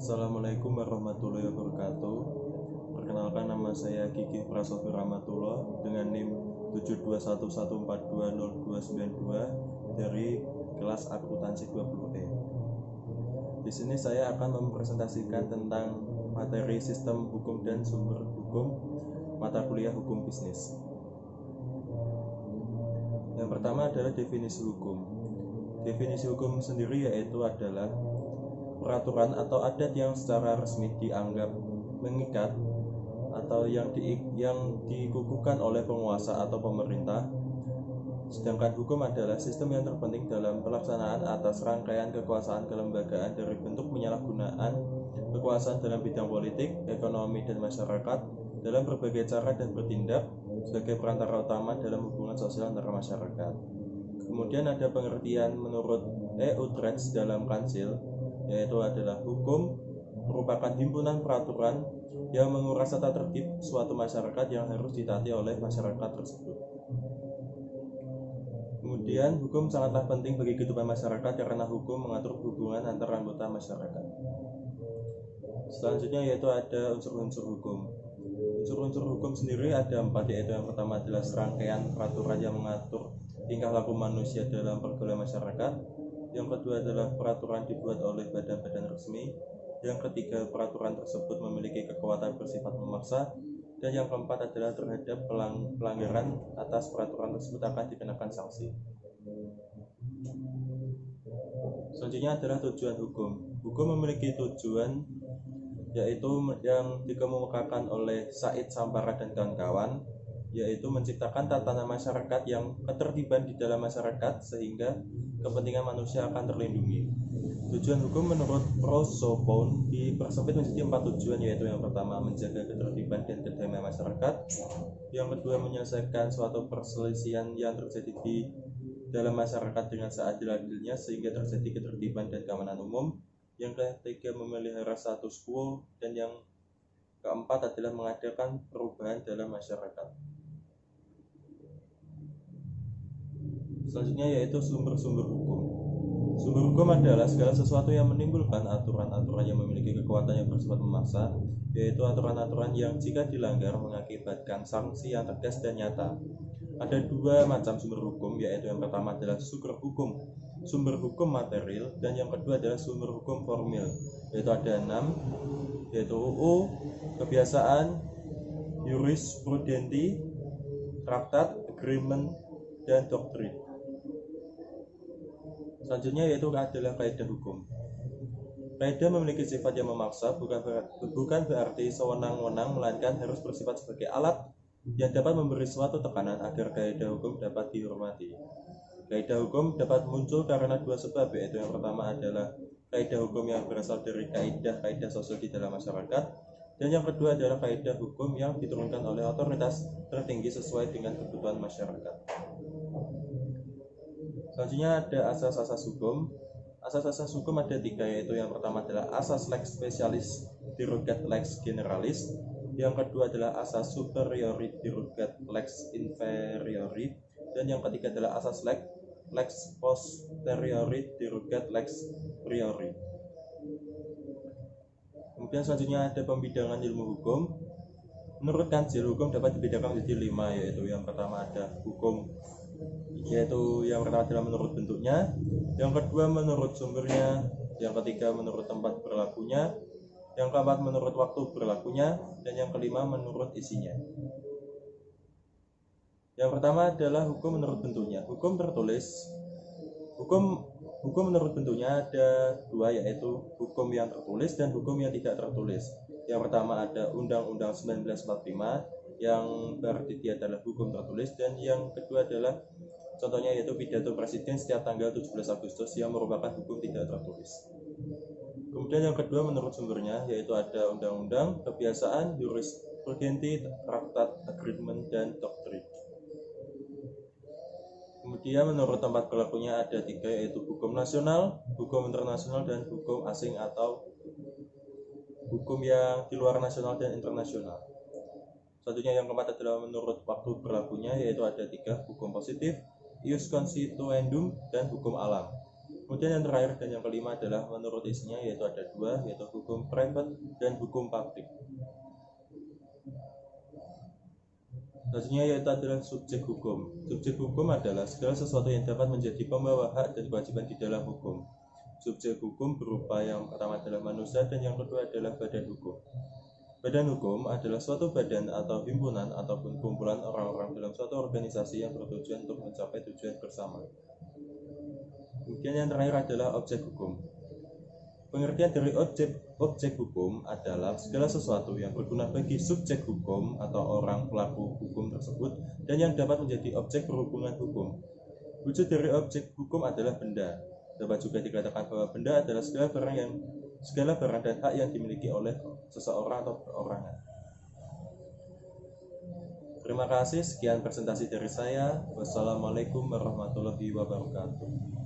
Assalamualaikum warahmatullahi wabarakatuh. Perkenalkan, nama saya Kiki Prasofi Rahmatullah dengan NIM 721142092 dari kelas akuntansi 20E. Di sini saya akan mempresentasikan tentang materi sistem hukum dan sumber hukum mata kuliah hukum bisnis. Yang pertama adalah definisi hukum. Definisi hukum sendiri yaitu adalah peraturan atau adat yang secara resmi dianggap mengikat atau yang dikukuhkan oleh penguasa atau pemerintah. Sedangkan hukum adalah sistem yang terpenting dalam pelaksanaan atas rangkaian kekuasaan kelembagaan dari bentuk penyalahgunaan kekuasaan dalam bidang politik, ekonomi, dan masyarakat dalam berbagai cara dan bertindak sebagai perantara utama dalam hubungan sosial antara masyarakat. Kemudian ada pengertian menurut E. Utrecht dalam Kancil, yaitu adalah hukum merupakan himpunan peraturan yang menguras tata tertib suatu masyarakat yang harus ditaati oleh masyarakat tersebut. Kemudian hukum sangatlah penting bagi kehidupan masyarakat karena hukum mengatur hubungan antara anggota masyarakat. Selanjutnya yaitu ada unsur-unsur hukum. Unsur-unsur hukum sendiri ada 4, yaitu yang pertama adalah serangkaian peraturan yang mengatur tingkah laku manusia dalam pergaulan masyarakat. Yang kedua adalah peraturan dibuat oleh badan-badan resmi. Yang ketiga, peraturan tersebut memiliki kekuatan bersifat memaksa. Dan yang keempat adalah terhadap pelanggaran atas peraturan tersebut akan dikenakan sanksi. Selanjutnya adalah tujuan hukum. Hukum memiliki tujuan yaitu yang dikemukakan oleh Said Sampara dan kawan-kawan, yaitu menciptakan tatanan masyarakat yang ketertiban di dalam masyarakat sehingga kepentingan manusia akan terlindungi. Tujuan hukum menurut Rousseau dipersempit menjadi 4 tujuan, yaitu yang pertama menjaga ketertiban dan kedamaian masyarakat, yang kedua menyelesaikan suatu perselisihan yang terjadi di dalam masyarakat dengan seadil-adilnya sehingga terjadi ketertiban dan keamanan umum, yang ketiga memelihara status quo, dan yang keempat adalah mengadakan perubahan dalam masyarakat. Selanjutnya yaitu sumber-sumber hukum. Sumber hukum adalah segala sesuatu yang menimbulkan aturan-aturan yang memiliki kekuatan yang bersifat memaksa, yaitu aturan-aturan yang jika dilanggar mengakibatkan sanksi yang tegas dan nyata. Ada 2 macam sumber hukum, yaitu yang pertama adalah sumber hukum material, dan yang kedua adalah sumber hukum formil, yaitu ada 6, yaitu UU, kebiasaan, jurisprudensi, traktat, agreement, dan doktrin. Selanjutnya yaitu adalah kaidah hukum. Kaidah memiliki sifat yang memaksa, bukan berarti sewenang-wenang, melainkan harus bersifat sebagai alat yang dapat memberi suatu tekanan agar kaidah hukum dapat dihormati. Kaidah hukum dapat muncul karena 2 sebab, yaitu yang pertama adalah kaidah hukum yang berasal dari kaidah sosial di dalam masyarakat, dan yang kedua adalah kaidah hukum yang diturunkan oleh otoritas tertinggi sesuai dengan kebutuhan masyarakat. Selanjutnya ada asas-asas hukum. Asas-asas hukum ada 3, yaitu yang pertama adalah asas lex specialis derogat lex generalis, yang kedua adalah asas superiori derogat lex inferiori, dan yang ketiga adalah asas lex posteriori derogat lex priori. Kemudian selanjutnya ada pembidangan ilmu hukum. Menurut Kancil, hukum dapat dibedakan menjadi 5, yaitu yang pertama ada hukum, yaitu yang pertama adalah menurut bentuknya, yang kedua menurut sumbernya, yang ketiga menurut tempat berlakunya, yang keempat menurut waktu berlakunya, dan yang kelima menurut isinya. Yang pertama adalah hukum menurut bentuknya. Hukum tertulis. Hukum menurut bentuknya ada 2, yaitu hukum yang tertulis dan hukum yang tidak tertulis. Yang pertama ada Undang-Undang 1945 yang berarti dia adalah hukum tertulis, dan yang kedua adalah contohnya yaitu pidato presiden setiap tanggal 17 Agustus yang merupakan hukum tidak tertulis. Kemudian yang kedua menurut sumbernya, yaitu ada undang-undang, kebiasaan, jurisprudensi, traktat, agreement, dan doktrin. Kemudian menurut tempat berlakunya ada 3, yaitu hukum nasional, hukum internasional, dan hukum asing atau hukum yang di luar nasional dan internasional. Selanjutnya yang keempat adalah menurut waktu berlakunya, yaitu ada 3, hukum positif, ius constituendum, dan hukum alam. Kemudian yang terakhir dan yang kelima adalah menurut isinya, yaitu ada dua, yaitu hukum private dan hukum publik. Selanjutnya yaitu adalah subjek hukum. Subjek hukum adalah segala sesuatu yang dapat menjadi pembawa hak dan kewajiban di dalam hukum. Subjek hukum berupa yang pertama adalah manusia dan yang kedua adalah badan hukum. Badan hukum adalah suatu badan atau himpunan ataupun kumpulan orang-orang dalam suatu organisasi yang bertujuan untuk mencapai tujuan bersama. Kemudian yang terakhir adalah objek hukum. Pengertian dari objek hukum adalah segala sesuatu yang berguna bagi subjek hukum atau orang pelaku hukum tersebut dan yang dapat menjadi objek berhubungan hukum. Wujud dari objek hukum adalah benda. Dapat juga dikatakan bahwa benda adalah segala barang dan hak yang dimiliki oleh seseorang atau perorangan. Terima kasih, sekian presentasi dari saya. Wassalamualaikum warahmatullahi wabarakatuh.